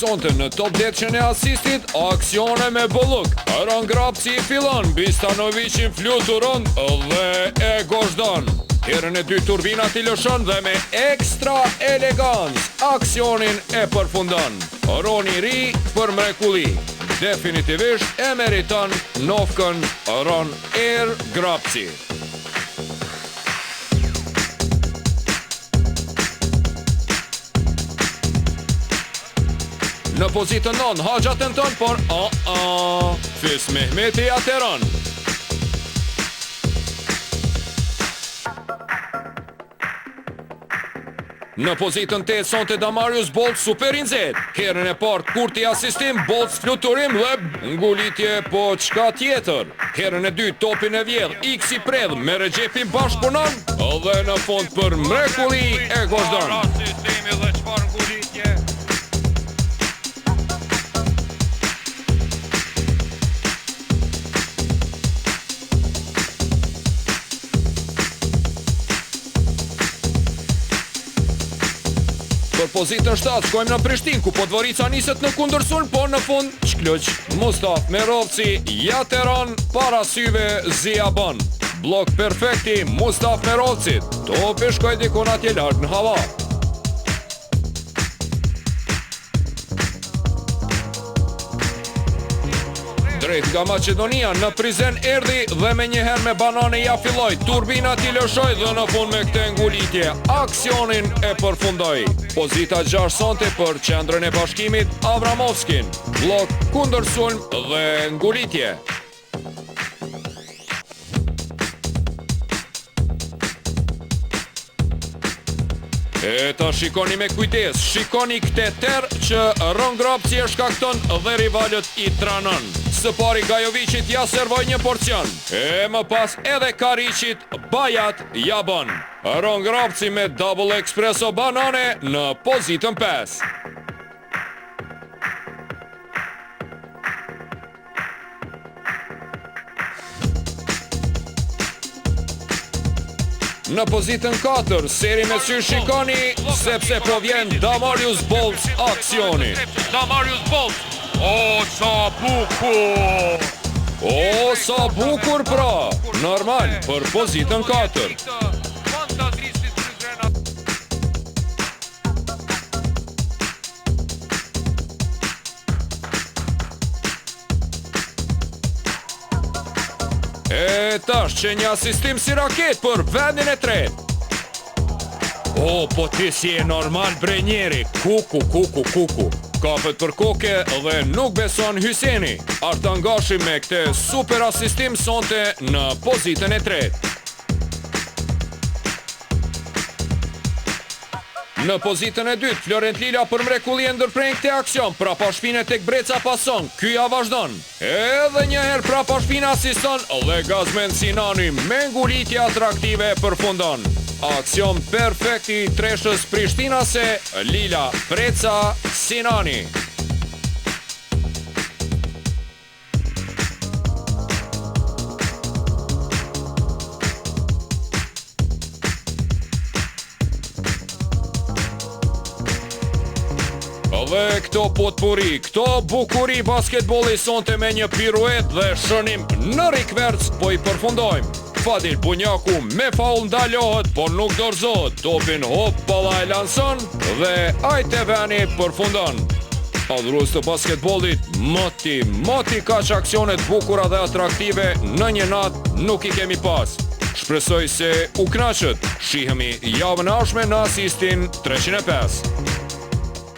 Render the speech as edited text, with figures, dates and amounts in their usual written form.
sonte në top 10 e asistit, aksione me bolluk. Aron Grapsi i fillon, Bistanovicin fluturon dhe e gozhdon. Herën e dytë turbinat i lëshon dhe me ekstra elegancë aksionin e përfundon. Roni ri për mrekulli. Definitivisht e meriton nofkën Ron Air Grapsi. Në pozitën 9, Haxha tenton, por Fis Mehmeti ateron. Në pozitën 8, sonte Damarius Bolt super i nxehtë. Herën e parë Kurti asistim, Bolt fluturim dhe ngulitje, po çka tjetër. Herën e dytë topin e vjedh, X i predh me Regjepin bashkëpunon dhe në fund për mrekulli e gozhdon. Asistimi dhe çfarë ngulitje. Për pozitën 7, shkojmë në Prishtinë, ku Podgorica niset në kundërsulm, por në fund çkluq. Mustaf Merovci jateron para syve Ziabon. Blok perfekti Mustaf Merovcit. Topi shkoj dikon atje lart në hava. Drejt nga Maqedonia në Prizren erdhi dhe me njëherë me banane ja filloj. Turbinat i lëshoj dhe në fund me këte ngulitje aksionin e përfundoi. Pozita 6 sonte për qendrën e bashkimit Avramovskin. Blok kundërsulm dhe ngulitje. E ta shikoni me kujdes, shikoni këte terë që Ron Grapsi e shkakton dhe rivalët i tranon. Së pari Gajovicit ja servoj një porcion, e më pas edhe Karicit Bajat ja bon. Ron Grapsi me double espresso banane në pozitën 5. Në pozitën 4, seri me sy shikoni, sepse po vjen Damarius Bolt aksioni. Damarius Bolt. O, sa bukur! O, sa bukur pra! Normal, për pozitën 4. E tash që një asistim si raket për vendin e tretë. O, po ti si e normal bre njeri. Kuku. Kapet për koke dhe nuk beson Hyseni. Artangashi me këte super asistim sonte në pozitën e tretë. Në pozitën e dytë, Florent Lila për mrekulli e ndërpren këte aksion, prapa shpine tek Breca pason, kyja vazhdon. Edhe njëherë prapa shpine asiston dhe Gazmen Sinani me ngulitje atraktive përfundon. Aksion perfekti treshës Prishtinase, Lila, Breca, Sinani. Dhe këto potpuri, këto bukuri basketbolli sonte me një piruet dhe shënim në rikverc, po i përfundojmë. Fadil Bunjaku me faul ndalohet, por nuk dorëzohet. Topin hop balla e lanson dhe ajte veni përfundon. Adhurues të basketbollit, moti kaq aksionet bukura dhe atraktive në një natë nuk i kemi pas. Shpresoj se u kënaqët. Shihemi javën e ardhshme në asistin 305.